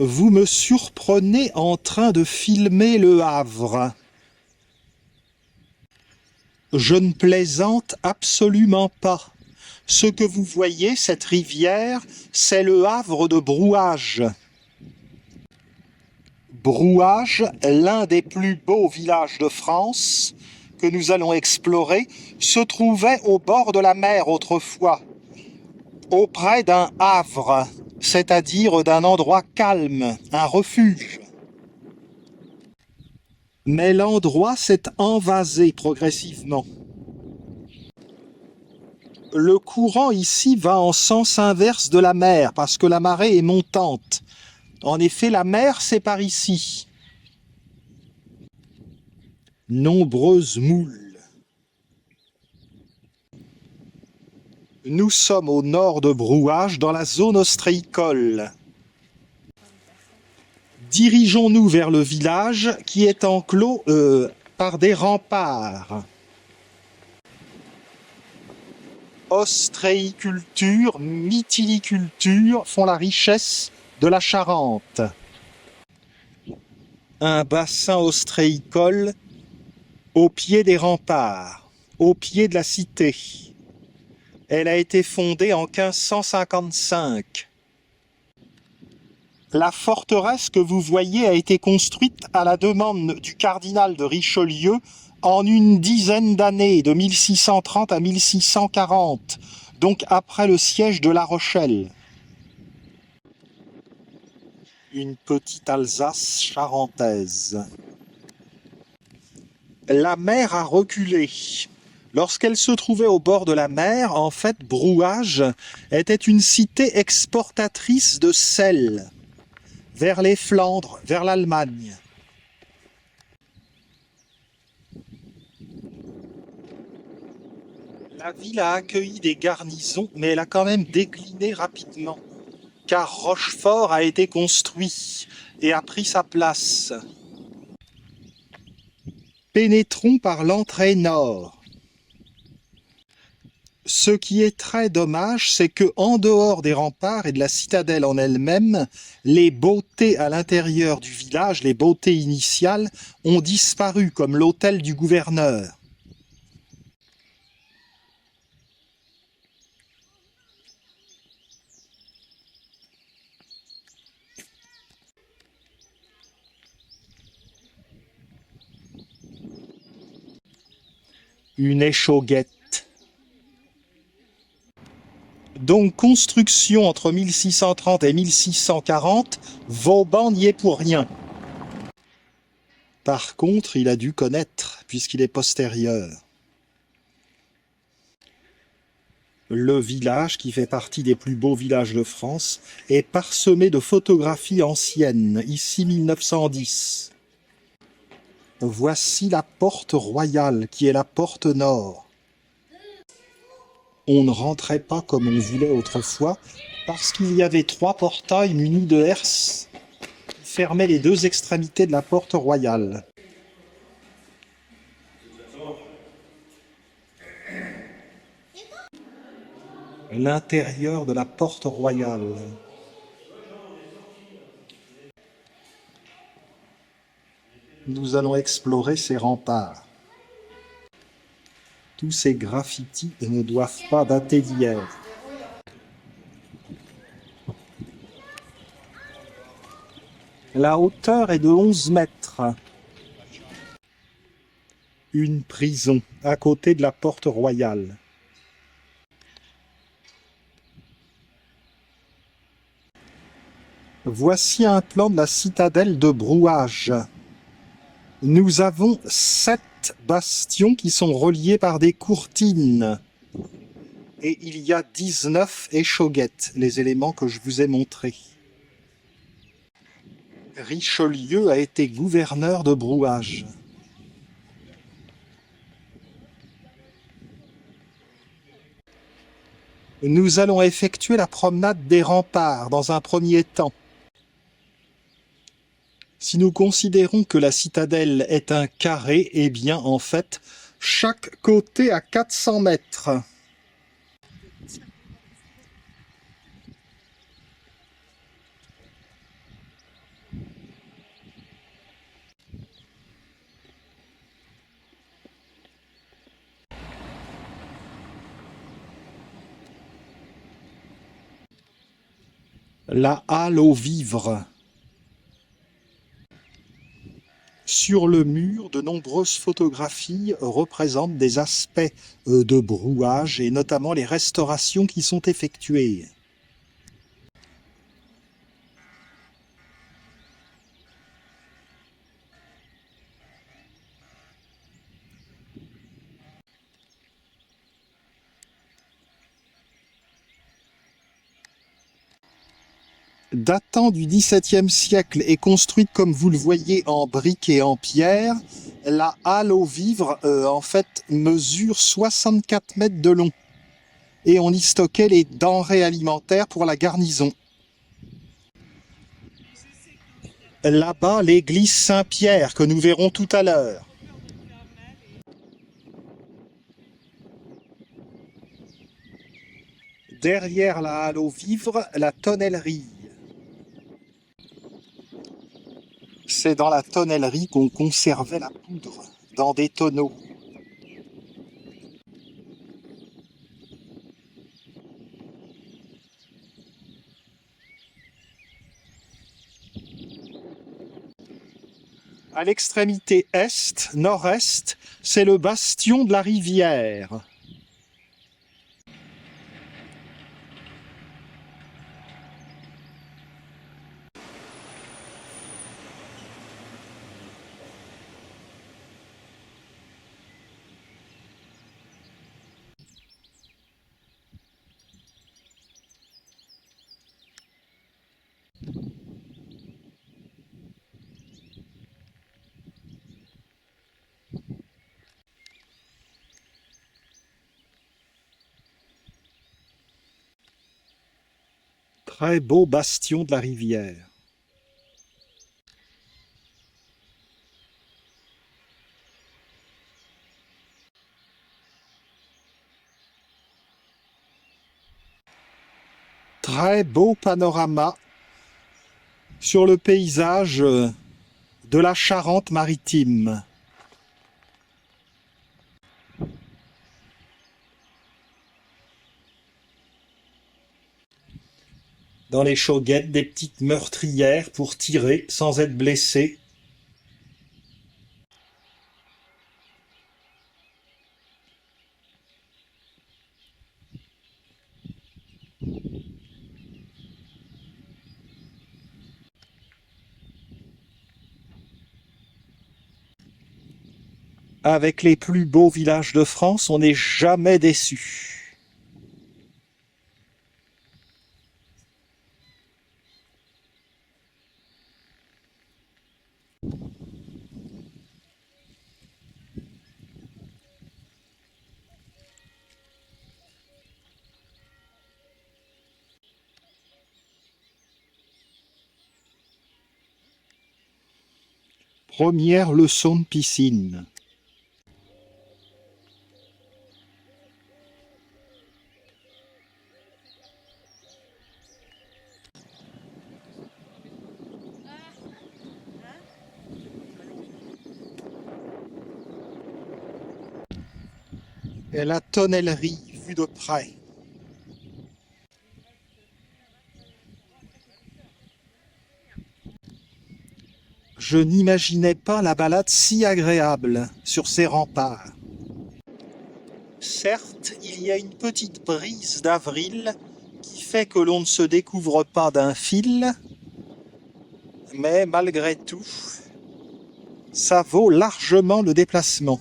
Vous me surprenez en train de filmer le Havre. Je ne plaisante absolument pas. Ce que vous voyez, cette rivière, c'est le Havre de Brouage. Brouage, l'un des plus beaux villages de France que nous allons explorer, se trouvait au bord de la mer autrefois, auprès d'un havre, c'est-à-dire d'un endroit calme, un refuge. Mais l'endroit s'est envasé progressivement. Le courant ici va en sens inverse de la mer, parce que la marée est montante. En effet, la mer, c'est par ici. Nombreuses moules. Nous sommes au nord de Brouage, dans la zone ostréicole. Dirigeons-nous vers le village qui est enclos par des remparts. Ostréiculture, mytiliculture font la richesse de la Charente. Un bassin ostréicole au pied des remparts, au pied de la cité. Elle a été fondée en 1555. La forteresse que vous voyez a été construite à la demande du cardinal de Richelieu en une dizaine d'années, de 1630 à 1640, donc après le siège de La Rochelle. Une petite Alsace charentaise. La mer a reculé. Lorsqu'elle se trouvait au bord de la mer, en fait, Brouage était une cité exportatrice de sel vers les Flandres, vers l'Allemagne. La ville a accueilli des garnisons, mais elle a quand même décliné rapidement, car Rochefort a été construit et a pris sa place. Pénétrons par l'entrée nord. Ce qui est très dommage, c'est que en dehors des remparts et de la citadelle en elle-même, les beautés à l'intérieur du village, les beautés initiales, ont disparu, comme l'hôtel du gouverneur. Une échauguette. Donc construction entre 1630 et 1640, Vauban n'y est pour rien. Par contre, il a dû connaître, puisqu'il est postérieur. Le village, qui fait partie des plus beaux villages de France, est parsemé de photographies anciennes, ici 1910. Voici la porte royale, qui est la porte nord. On ne rentrait pas comme on voulait autrefois, parce qu'il y avait 3 portails munis de herses qui fermaient les 2 extrémités de la porte royale. L'intérieur de la porte royale. Nous allons explorer ces remparts. Tous ces graffitis ne doivent pas dater d'hier. La hauteur est de 11 mètres. Une prison à côté de la porte royale. Voici un plan de la citadelle de Brouage. Nous avons 7 bastions qui sont reliés par des courtines. Et il y a 19 échauguettes, les éléments que je vous ai montrés. Richelieu a été gouverneur de Brouage. Nous allons effectuer la promenade des remparts dans un premier temps. Si nous considérons que la citadelle est un carré, eh bien, en fait, chaque côté a 400 mètres. La halle aux vivres. Sur le mur, de nombreuses photographies représentent des aspects de brouage et notamment les restaurations qui sont effectuées. Datant du XVIIe siècle et construite comme vous le voyez en briques et en pierre, la halle aux vivres en fait mesure 64 mètres de long et on y stockait les denrées alimentaires pour la garnison. Là-bas, l'église Saint-Pierre que nous verrons tout à l'heure. Derrière la halle aux vivres, la tonnellerie. C'est dans la tonnellerie qu'on conservait la poudre, dans des tonneaux. À l'extrémité est, nord-est, c'est le bastion de la rivière. Très beau bastion de la rivière. Très beau panorama sur le paysage de la Charente-Maritime. Dans les chauguettes, des petites meurtrières pour tirer sans être blessé. Avec les plus beaux villages de France, on n'est jamais déçu. Première leçon de piscine. Et la tonnellerie vue de près. Je n'imaginais pas la balade si agréable sur ces remparts. Certes, il y a une petite brise d'avril qui fait que l'on ne se découvre pas d'un fil, mais malgré tout, ça vaut largement le déplacement.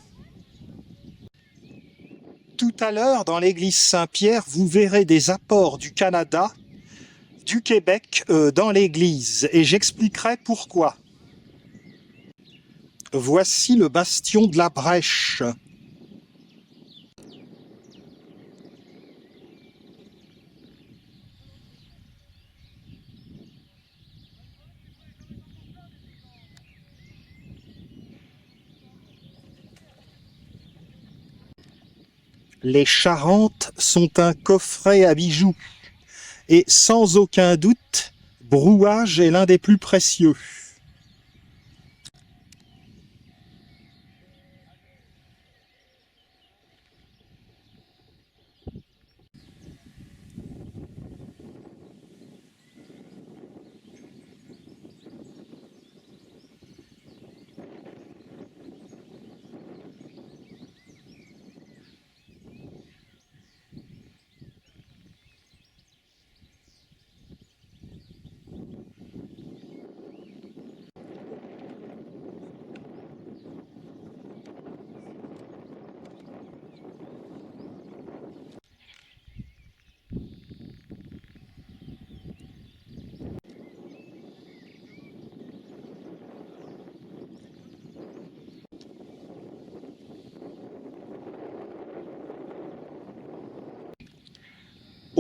Tout à l'heure, dans l'église Saint-Pierre, vous verrez des apports du Canada, du Québec dans l'église, et j'expliquerai pourquoi. Voici le bastion de la Brèche. Les Charentes sont un coffret à bijoux, et sans aucun doute, Brouage est l'un des plus précieux.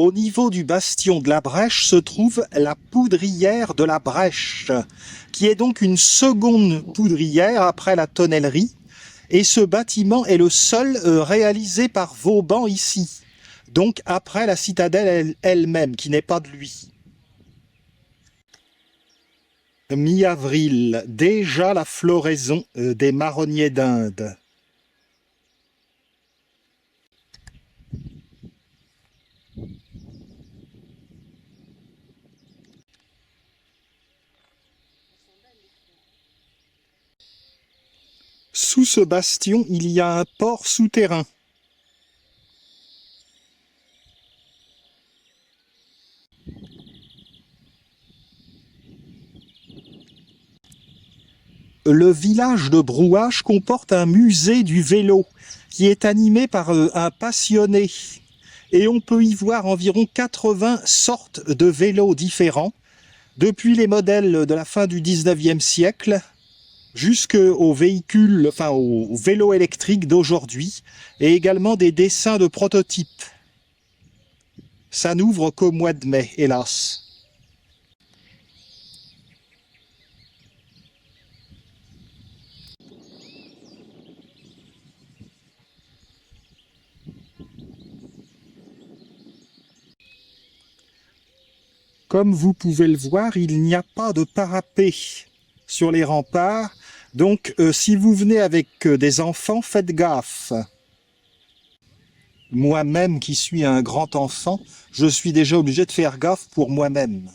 Au niveau du bastion de la Brèche se trouve la poudrière de la Brèche, qui est donc une seconde poudrière après la tonnellerie. Et ce bâtiment est le seul réalisé par Vauban ici, donc après la citadelle elle-même, qui n'est pas de lui. Mi-avril, déjà la floraison des marronniers d'Inde. Sous ce bastion, il y a un port souterrain. Le village de Brouage comporte un musée du vélo qui est animé par un passionné. Et on peut y voir environ 80 sortes de vélos différents, depuis les modèles de la fin du 19e siècle jusqu'aux véhicules, enfin aux vélos électriques d'aujourd'hui, et également des dessins de prototypes. Ça n'ouvre qu'au mois de mai, hélas. Comme vous pouvez le voir, il n'y a pas de parapet sur les remparts. Donc, si vous venez avec des enfants, faites gaffe. Moi-même, qui suis un grand enfant, je suis déjà obligé de faire gaffe pour moi-même.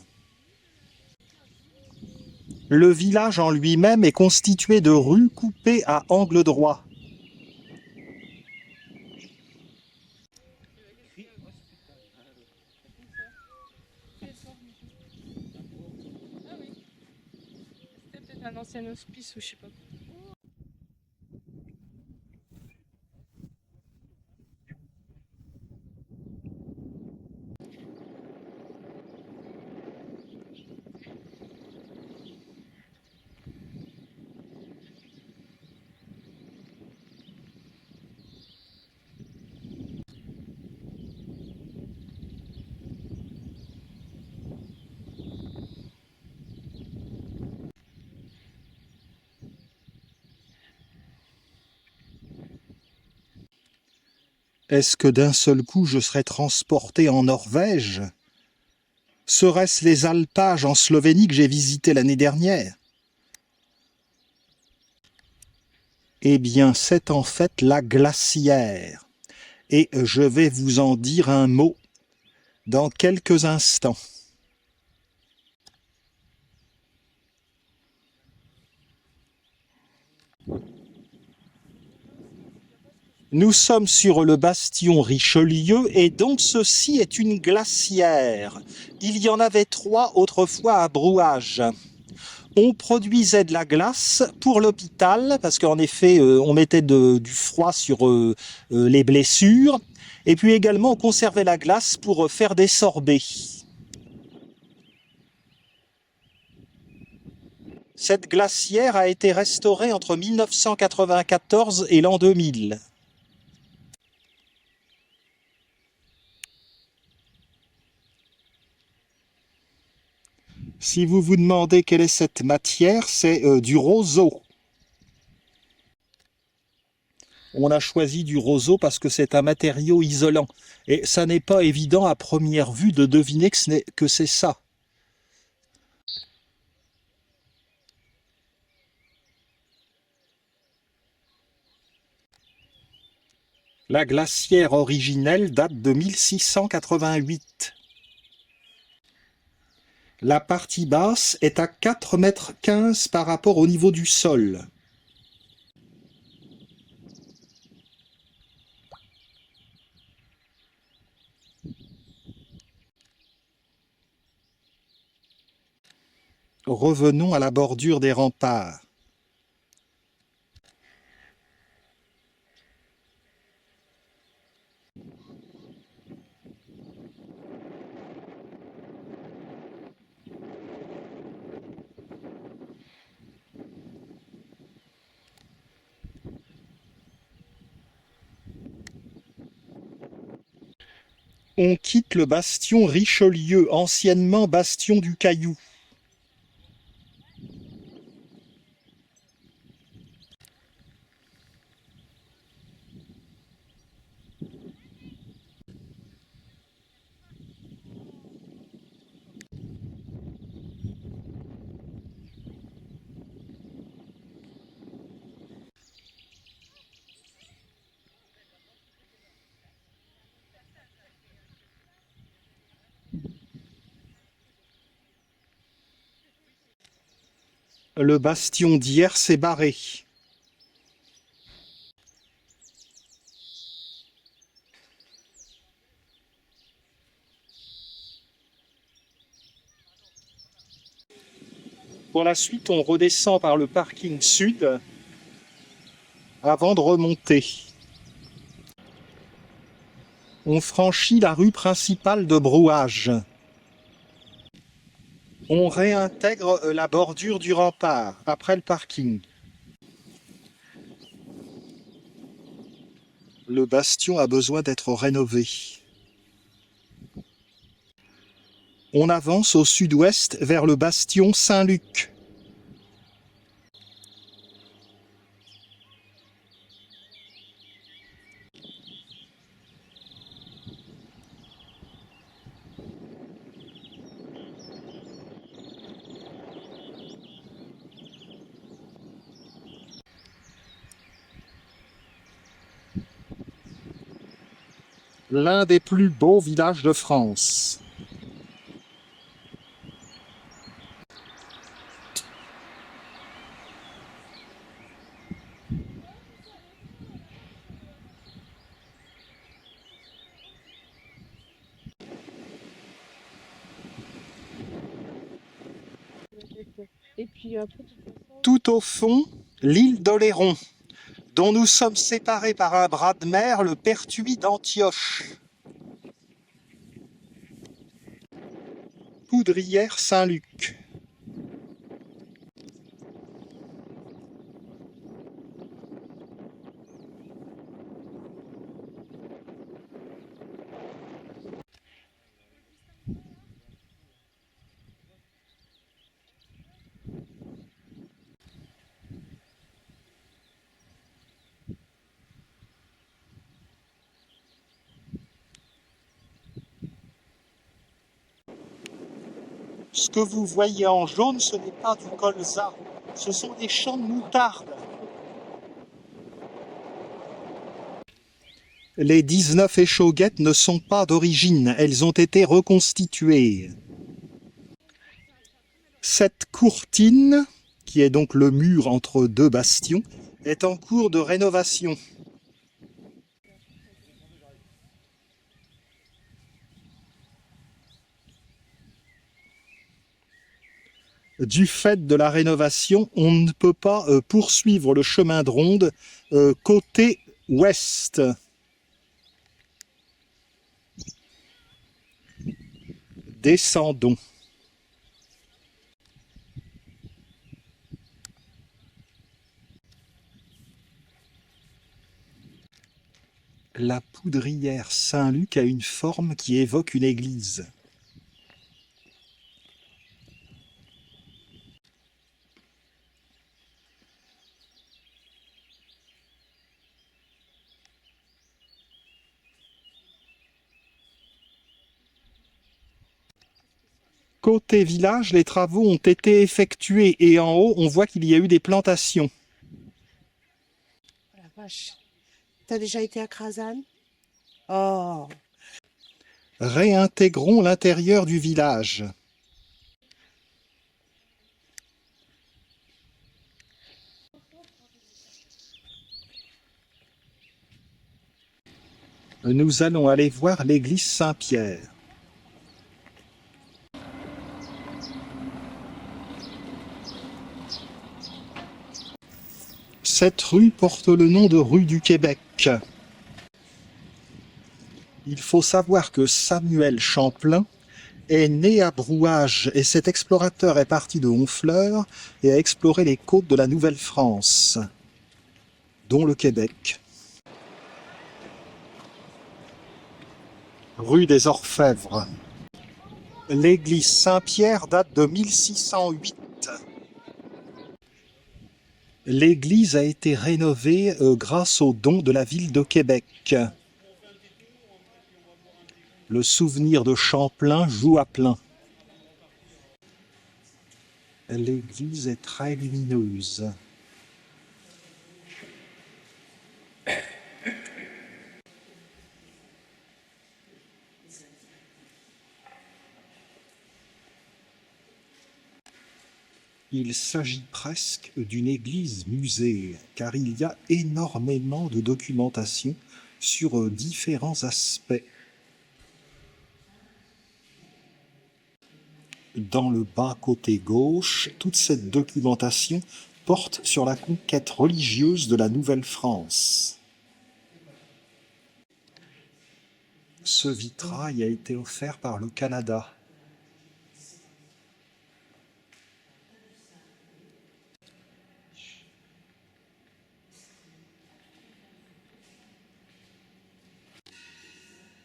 Le village en lui-même est constitué de rues coupées à angle droit. C'était peut-être un ancien hospice ou je sais pas. Est-ce que d'un seul coup je serais transporté en Norvège? Serait-ce les alpages en Slovénie que j'ai visité l'année dernière? Eh bien, c'est en fait la glacière. Et je vais vous en dire un mot dans quelques instants. Nous sommes sur le bastion Richelieu et donc ceci est une glacière. Il y en avait 3 autrefois à Brouage. On produisait de la glace pour l'hôpital parce qu'en effet on mettait du froid sur les blessures et puis également on conservait la glace pour faire des sorbets. Cette glacière a été restaurée entre 1994 et l'an 2000. Si vous vous demandez quelle est cette matière, c'est du roseau. On a choisi du roseau parce que c'est un matériau isolant. Et ça n'est pas évident à première vue de deviner que c'est ça. La glacière originelle date de 1688. La partie basse est à 4,15 m par rapport au niveau du sol. Revenons à la bordure des remparts. On quitte le bastion Richelieu, anciennement bastion du Caillou. Le bastion d'hier s'est barré. Pour la suite, on redescend par le parking sud avant de remonter. On franchit la rue principale de Brouage. On réintègre la bordure du rempart après le parking. Le bastion a besoin d'être rénové. On avance au sud-ouest vers le bastion Saint-Luc. L'un des plus beaux villages de France. Et puis après, de toute façon, Tout au fond, l'île d'Oléron, dont nous sommes séparés par un bras de mer, le Pertuis d'Antioche. Poudrière Saint-Luc. Ce que vous voyez en jaune, ce n'est pas du colza, ce sont des champs de moutarde. Les 19 échauguettes ne sont pas d'origine, elles ont été reconstituées. Cette courtine, qui est donc le mur entre deux bastions, est en cours de rénovation. Du fait de la rénovation, on ne peut pas poursuivre le chemin de ronde côté ouest. Descendons. La poudrière Saint-Luc a une forme qui évoque une église. Côté village, les travaux ont été effectués et en haut, on voit qu'il y a eu des plantations. Oh la vache. T'as déjà été à Krasan? Oh, Réintégrons l'intérieur du village. Nous allons aller voir l'église Saint-Pierre. Cette rue porte le nom de rue du Québec. Il faut savoir que Samuel Champlain est né à Brouage et cet explorateur est parti de Honfleur et a exploré les côtes de la Nouvelle-France, dont le Québec. rue des Orfèvres. L'église Saint-Pierre date de 1608. L'église a été rénovée grâce aux dons de la ville de Québec. Le souvenir de Champlain joue à plein. L'église est très lumineuse. Il s'agit presque d'une église-musée, car il y a énormément de documentation sur différents aspects. Dans le bas côté gauche, toute cette documentation porte sur la conquête religieuse de la Nouvelle-France. Ce vitrail a été offert par le Canada.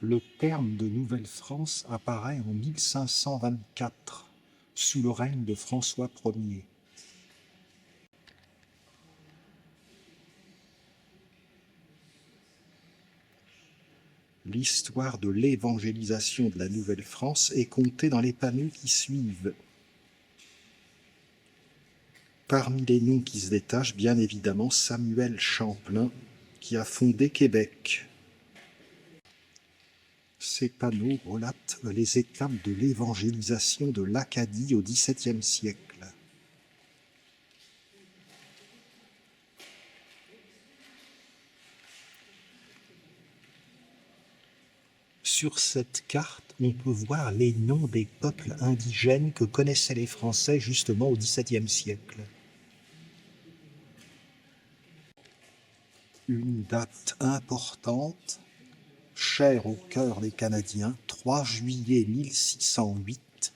Le terme de Nouvelle-France apparaît en 1524, sous le règne de François Ier. L'histoire de l'évangélisation de la Nouvelle-France est contée dans les panneaux qui suivent. Parmi les noms qui se détachent, bien évidemment, Samuel Champlain, qui a fondé Québec. Ces panneaux relatent les étapes de l'évangélisation de l'Acadie au XVIIe siècle. Sur cette carte, on peut voir les noms des peuples indigènes que connaissaient les Français justement au XVIIe siècle. Une date importante, chère au cœur des Canadiens, 3 juillet 1608,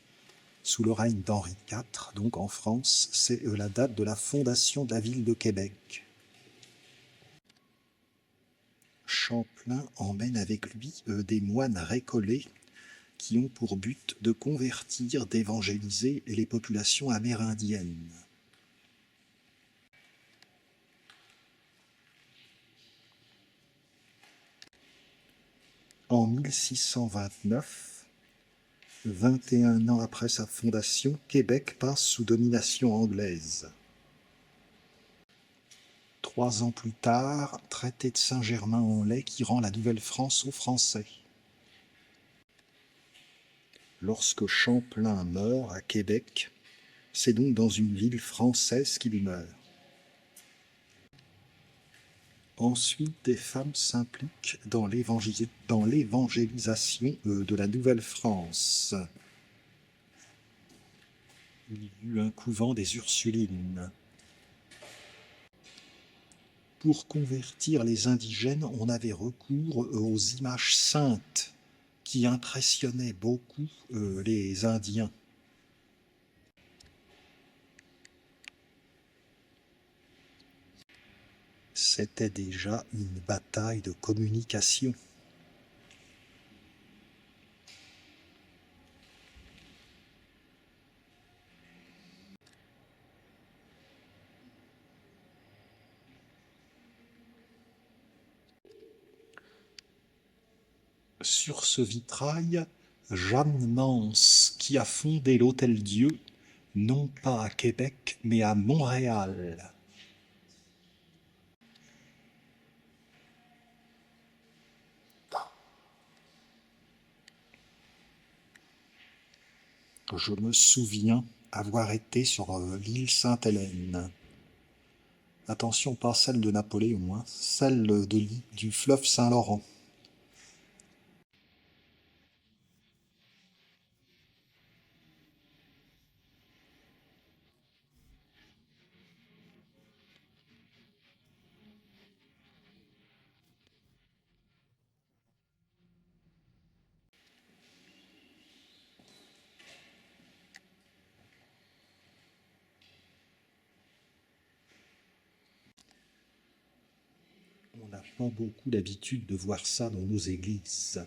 sous le règne d'Henri IV, donc en France, c'est la date de la fondation de la ville de Québec. Champlain emmène avec lui des moines récollets qui ont pour but de convertir, d'évangéliser les populations amérindiennes. En 1629, 21 ans après sa fondation, Québec passe sous domination anglaise. 3 ans plus tard, traité de Saint-Germain-en-Laye qui rend la Nouvelle-France aux Français. Lorsque Champlain meurt à Québec, c'est donc dans une ville française qu'il meurt. Ensuite, des femmes s'impliquent dans l'évangélisation de la Nouvelle-France. Il y eut un couvent des Ursulines. Pour convertir les indigènes, on avait recours aux images saintes qui impressionnaient beaucoup les Indiens. C'était déjà une bataille de communication. Sur ce vitrail, Jeanne Mance, qui a fondé l'Hôtel-Dieu, non pas à Québec, mais à Montréal. Je me souviens avoir été sur l'île Sainte-Hélène. Attention, pas celle de Napoléon, hein, celle du fleuve Saint-Laurent. On n'a pas beaucoup l'habitude de voir ça dans nos églises.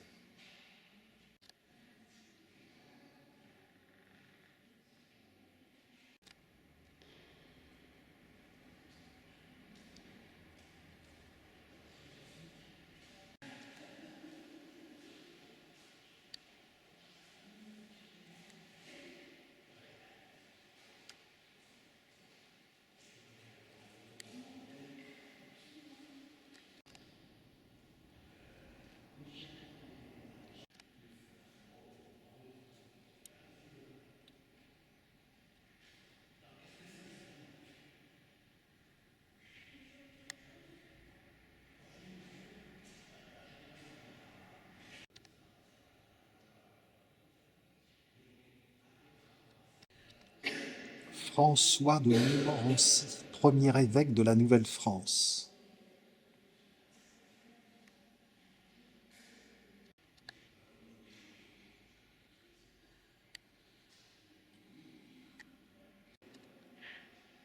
François de Montmorency, premier évêque de la Nouvelle-France.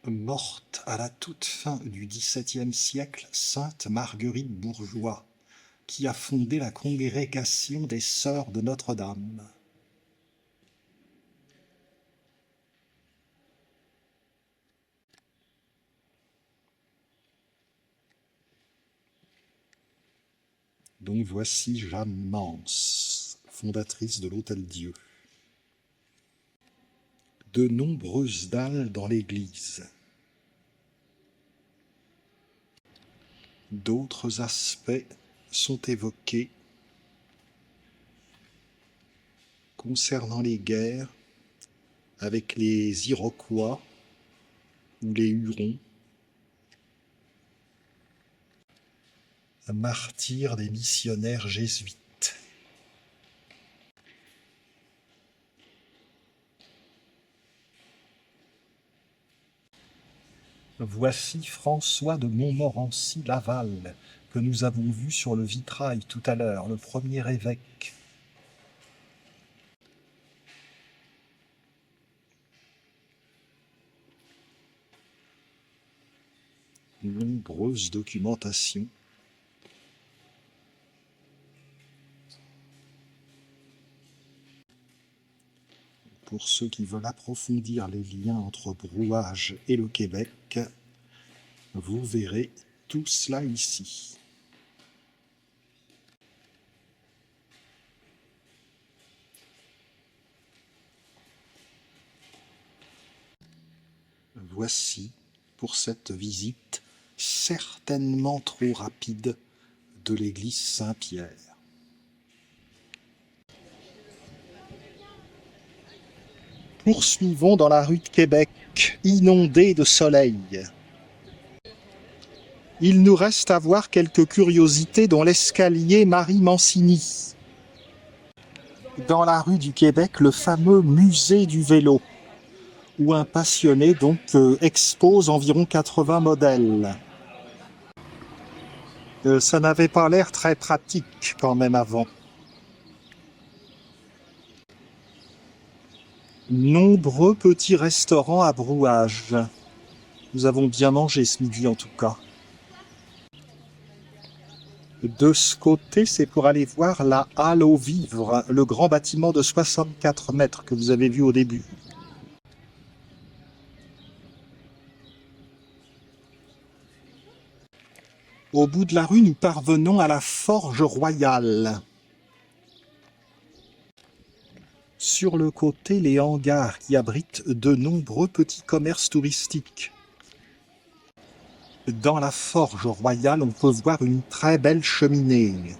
Morte à la toute fin du XVIIe siècle, sainte Marguerite Bourgeoys, qui a fondé la congrégation des Sœurs de Notre-Dame. Donc voici Jeanne Mance, fondatrice de l'Hôtel-Dieu. De nombreuses dalles dans l'église. D'autres aspects sont évoqués concernant les guerres avec les Iroquois ou les Hurons, martyrs des missionnaires jésuites. Voici François de Montmorency-Laval, que nous avons vu sur le vitrail tout à l'heure, le premier évêque. Nombreuses documentations. Pour ceux qui veulent approfondir les liens entre Brouage et le Québec, vous verrez tout cela ici. Voici, pour cette visite certainement trop rapide, de l'église Saint-Pierre. Poursuivons dans la rue de Québec, inondée de soleil. Il nous reste à voir quelques curiosités dont l'escalier Marie-Mancini. Dans la rue du Québec, le fameux musée du vélo, où un passionné expose environ 80 modèles. Ça n'avait pas l'air très pratique quand même avant. Nombreux petits restaurants à Brouage. Nous avons bien mangé ce midi en tout cas. De ce côté, c'est pour aller voir la Halle aux Vivres, le grand bâtiment de 64 mètres que vous avez vu au début. Au bout de la rue, nous parvenons à la Forge Royale. Sur le côté, les hangars qui abritent de nombreux petits commerces touristiques. Dans la Forge Royale, on peut voir une très belle cheminée.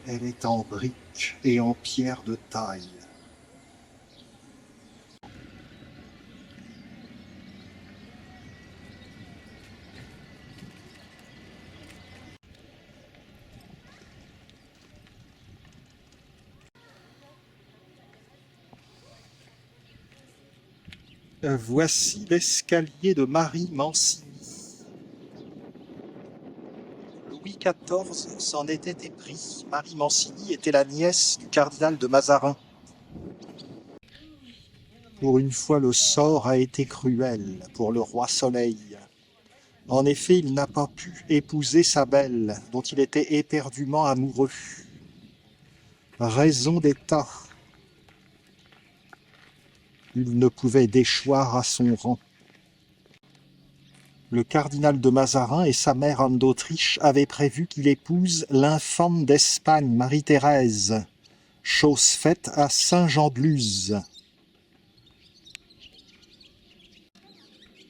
Elle est en briques et en pierre de taille. Voici l'escalier de Marie-Mancini. Louis XIV s'en était épris. Marie-Mancini était la nièce du cardinal de Mazarin. Pour une fois, le sort a été cruel pour le roi Soleil. En effet, il n'a pas pu épouser sa belle, dont il était éperdument amoureux. Raison d'État. Il ne pouvait déchoir à son rang. Le cardinal de Mazarin et sa mère Anne d'Autriche avaient prévu qu'il épouse l'infante d'Espagne, Marie-Thérèse, chose faite à Saint-Jean-de-Luz.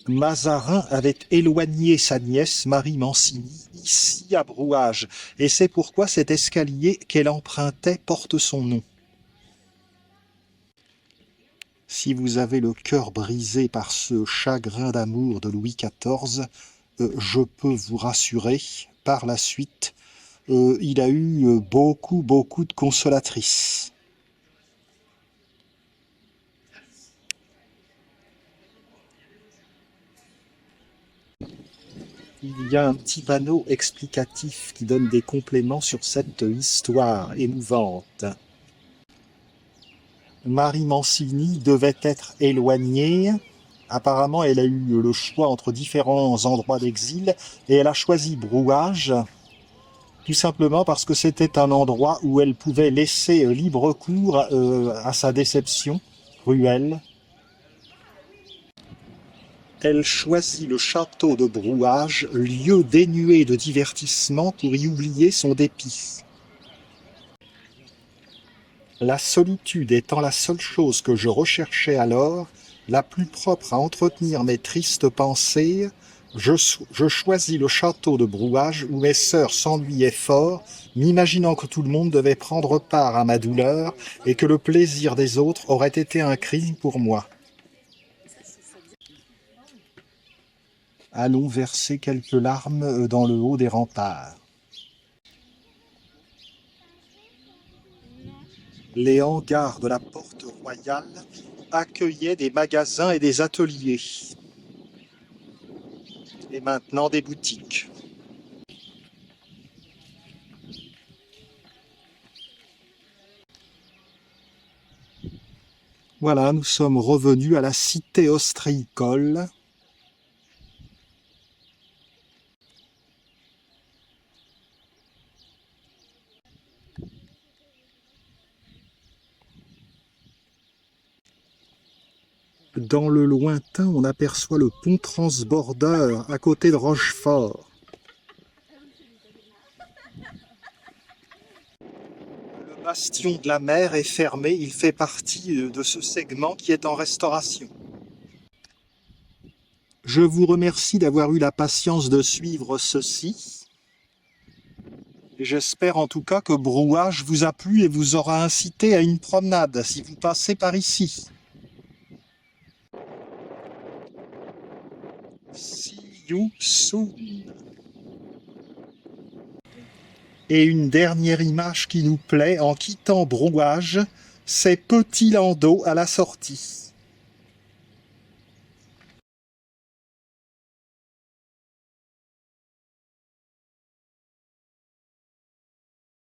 Mazarin avait éloigné sa nièce Marie-Mancini, ici à Brouage, et c'est pourquoi cet escalier qu'elle empruntait porte son nom. Si vous avez le cœur brisé par ce chagrin d'amour de Louis XIV, je peux vous rassurer, par la suite, il a eu beaucoup de consolatrices. Il y a un petit panneau explicatif qui donne des compléments sur cette histoire émouvante. Marie Mancini devait être éloignée. Apparemment, elle a eu le choix entre différents endroits d'exil et elle a choisi Brouage, tout simplement parce que c'était un endroit où elle pouvait laisser libre cours à sa déception cruelle. Elle choisit le château de Brouage, lieu dénué de divertissement pour y oublier son dépit. La solitude étant la seule chose que je recherchais alors, la plus propre à entretenir mes tristes pensées, je choisis le château de Brouage où mes sœurs s'ennuyaient fort, m'imaginant que tout le monde devait prendre part à ma douleur et que le plaisir des autres aurait été un crime pour moi. Allons verser quelques larmes dans le haut des remparts. Les hangars de la Porte Royale accueillaient des magasins et des ateliers. Et maintenant des boutiques. Voilà, nous sommes revenus à la cité ostréicole. Dans le lointain, on aperçoit le pont transbordeur à côté de Rochefort. Le bastion de la mer est fermé, il fait partie de ce segment qui est en restauration. Je vous remercie d'avoir eu la patience de suivre ceci. J'espère en tout cas que Brouage vous a plu et vous aura incité à une promenade si vous passez par ici. See you soon. Et une dernière image qui nous plaît en quittant Brouage, c'est Petit Landau à la sortie.